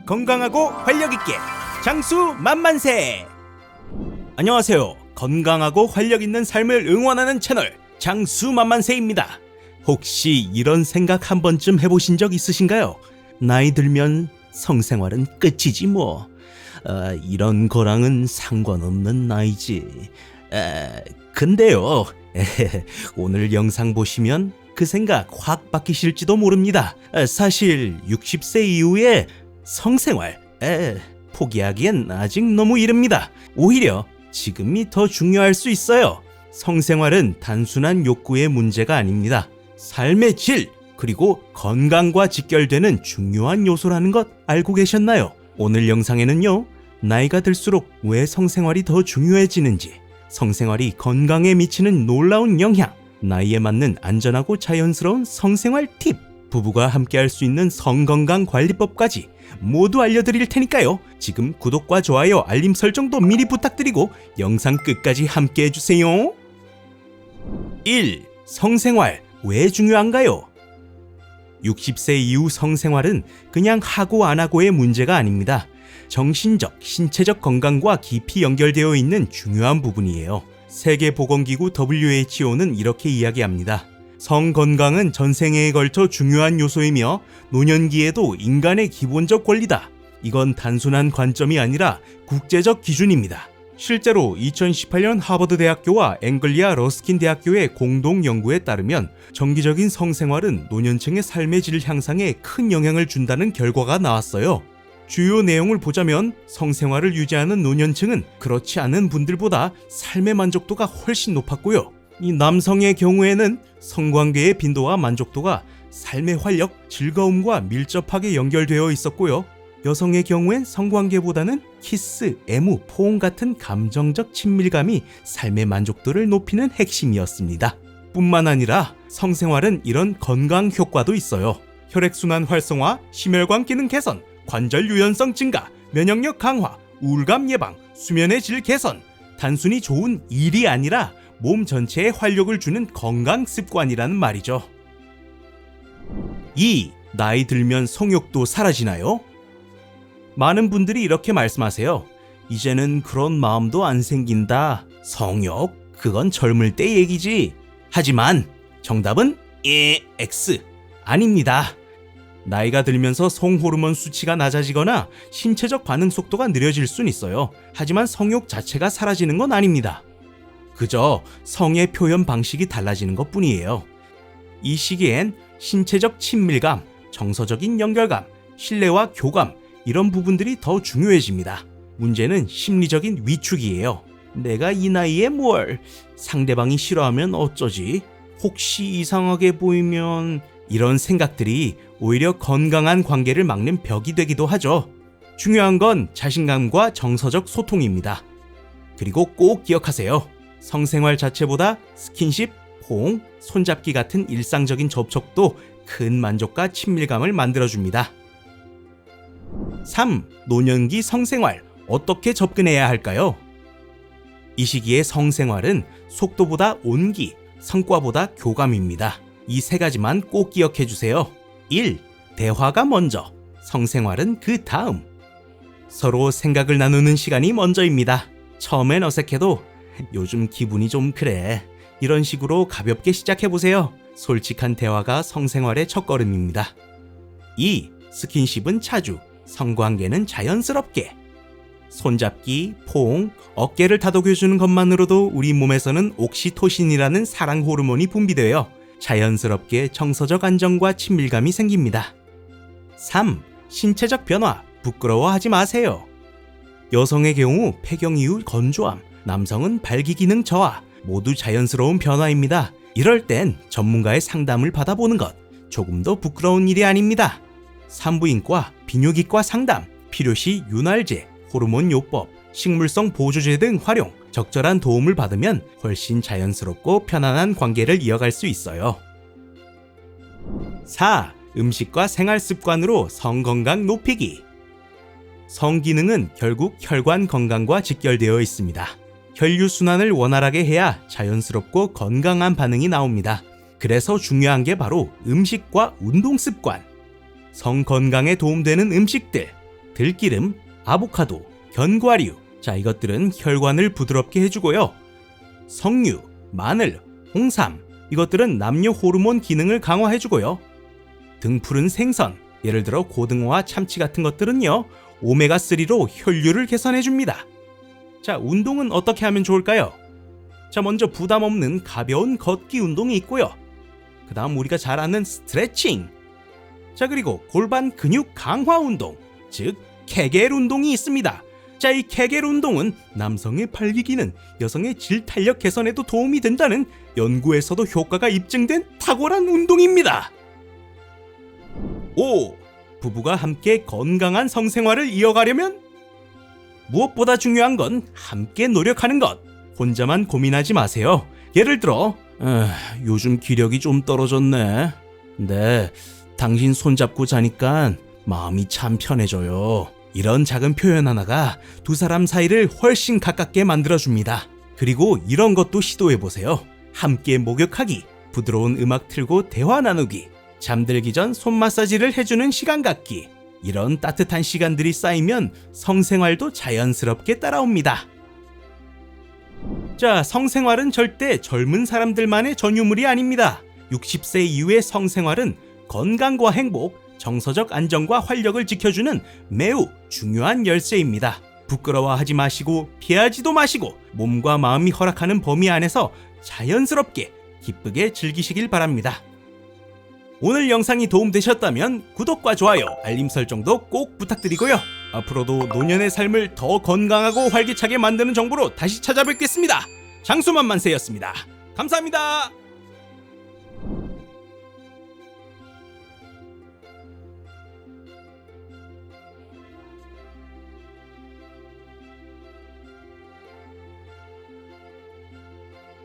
건강하고 활력있게 장수 만만세. 안녕하세요. 건강하고 활력있는 삶을 응원하는 채널 장수 만만세입니다. 혹시 이런 생각 한 번쯤 해보신 적 있으신가요? 나이 들면 성생활은 끝이지 뭐. 이런 거랑은 상관없는 나이지. 근데요. 오늘 영상 보시면 그 생각 확 바뀌실지도 모릅니다. 사실 60세 이후에 성생활 포기하기엔 아직 너무 이릅니다. 오히려 지금이 더 중요할 수 있어요. 성생활은 단순한 욕구의 문제가 아닙니다. 삶의 질 그리고 건강과 직결되는 중요한 요소라는 것 알고 계셨나요? 오늘 영상에는요, 나이가 들수록 왜 성생활이 더 중요해지는지, 성생활이 건강에 미치는 놀라운 영향, 나이에 맞는 안전하고 자연스러운 성생활 팁, 부부가 함께할 수 있는 성건강관리법까지 모두 알려드릴 테니까요. 지금 구독과 좋아요, 알림 설정도 미리 부탁드리고 영상 끝까지 함께해주세요. 1. 성생활 왜 중요한가요? 60세 이후 성생활은 그냥 하고 안 하고의 문제가 아닙니다. 정신적, 신체적 건강과 깊이 연결되어 있는 중요한 부분이에요. 세계보건기구 WHO는 이렇게 이야기합니다. 성건강은 전생애에 걸쳐 중요한 요소이며 노년기에도 인간의 기본적 권리다. 이건 단순한 관점이 아니라 국제적 기준입니다. 실제로 2018년 하버드대학교와 앵글리아 러스킨 대학교의 공동 연구에 따르면 정기적인 성생활은 노년층의 삶의 질 향상에 큰 영향을 준다는 결과가 나왔어요. 주요 내용을 보자면 성생활을 유지하는 노년층은 그렇지 않은 분들보다 삶의 만족도가 훨씬 높았고요. 이 남성의 경우에는 성관계의 빈도와 만족도가 삶의 활력, 즐거움과 밀접하게 연결되어 있었고요. 여성의 경우엔 성관계보다는 키스, 애무, 포옹 같은 감정적 친밀감이 삶의 만족도를 높이는 핵심이었습니다. 뿐만 아니라 성생활은 이런 건강 효과도 있어요. 혈액순환 활성화, 심혈관 기능 개선, 관절 유연성 증가, 면역력 강화, 우울감 예방, 수면의 질 개선. 단순히 좋은 일이 아니라 몸 전체에 활력을 주는 건강 습관이라는 말이죠. 2. 나이 들면 성욕도 사라지나요? 많은 분들이 이렇게 말씀하세요. 이제는 그런 마음도 안 생긴다. 성욕? 그건 젊을 때 얘기지. 하지만 정답은 X. 아닙니다. 나이가 들면서 성호르몬 수치가 낮아지거나 신체적 반응 속도가 느려질 순 있어요. 하지만 성욕 자체가 사라지는 건 아닙니다. 그저 성의 표현 방식이 달라지는 것뿐이에요. 이 시기엔 신체적 친밀감, 정서적인 연결감, 신뢰와 교감, 이런 부분들이 더 중요해집니다. 문제는 심리적인 위축이에요. 내가 이 나이에 뭘, 상대방이 싫어하면 어쩌지? 혹시 이상하게 보이면, 이런 생각들이 오히려 건강한 관계를 막는 벽이 되기도 하죠. 중요한 건 자신감과 정서적 소통입니다. 그리고 꼭 기억하세요. 성생활 자체보다 스킨십, 포옹, 손잡기 같은 일상적인 접촉도 큰 만족과 친밀감을 만들어줍니다. 3. 노년기 성생활 어떻게 접근해야 할까요? 이 시기의 성생활은 속도보다 온기, 성과보다 교감입니다. 이 세 가지만 꼭 기억해 주세요. 1. 대화가 먼저, 성생활은 그 다음. 서로 생각을 나누는 시간이 먼저입니다. 처음엔 어색해도 요즘 기분이 좀 그래, 이런 식으로 가볍게 시작해보세요. 솔직한 대화가 성생활의 첫걸음입니다. 2. 스킨십은 자주, 성관계는 자연스럽게. 손잡기, 포옹, 어깨를 다독여주는 것만으로도 우리 몸에서는 옥시토신이라는 사랑 호르몬이 분비되어 자연스럽게 정서적 안정과 친밀감이 생깁니다. 3. 신체적 변화, 부끄러워하지 마세요. 여성의 경우 폐경 이후 건조함, 남성은 발기기능 저하, 모두 자연스러운 변화입니다. 이럴 땐 전문가의 상담을 받아보는 것, 조금도 부끄러운 일이 아닙니다. 산부인과, 비뇨기과 상담, 필요시 윤활제, 호르몬 요법, 식물성 보조제 등 활용, 적절한 도움을 받으면 훨씬 자연스럽고 편안한 관계를 이어갈 수 있어요. 4. 음식과 생활 습관으로 성건강 높이기. 성기능은 결국 혈관 건강과 직결되어 있습니다. 혈류순환을 원활하게 해야 자연스럽고 건강한 반응이 나옵니다. 그래서 중요한 게 바로 음식과 운동 습관. 성 건강에 도움되는 음식들, 들기름, 아보카도, 견과류. 자, 이것들은 혈관을 부드럽게 해주고요. 석류, 마늘, 홍삼. 이것들은 남녀 호르몬 기능을 강화해주고요. 등푸른 생선, 예를 들어 고등어와 참치 같은 것들은요, 오메가3로 혈류를 개선해줍니다. 자, 운동은 어떻게 하면 좋을까요? 자, 먼저 부담 없는 가벼운 걷기 운동이 있고요. 그 다음 우리가 잘 아는 스트레칭. 자, 그리고 골반 근육 강화 운동, 즉 케겔 운동이 있습니다. 자, 이 케겔 운동은 남성의 발기 기능, 여성의 질 탄력 개선에도 도움이 된다는 연구에서도 효과가 입증된 탁월한 운동입니다. 5. 부부가 함께 건강한 성생활을 이어가려면 무엇보다 중요한 건 함께 노력하는 것. 혼자만 고민하지 마세요. 예를 들어 요즘 기력이 좀 떨어졌네. 근데 당신 손잡고 자니까 마음이 참 편해져요. 이런 작은 표현 하나가 두 사람 사이를 훨씬 가깝게 만들어줍니다. 그리고 이런 것도 시도해보세요. 함께 목욕하기, 부드러운 음악 틀고 대화 나누기, 잠들기 전 손 마사지를 해주는 시간 갖기. 이런 따뜻한 시간들이 쌓이면 성생활도 자연스럽게 따라옵니다. 자, 성생활은 절대 젊은 사람들만의 전유물이 아닙니다. 60세 이후의 성생활은 건강과 행복, 정서적 안정과 활력을 지켜주는 매우 중요한 열쇠입니다. 부끄러워하지 마시고 피하지도 마시고 몸과 마음이 허락하는 범위 안에서 자연스럽게 기쁘게 즐기시길 바랍니다. 오늘 영상이 도움되셨다면 구독과 좋아요, 알림 설정도 꼭 부탁드리고요. 앞으로도 노년의 삶을 더 건강하고 활기차게 만드는 정보로 다시 찾아뵙겠습니다. 장수만만세였습니다. 감사합니다.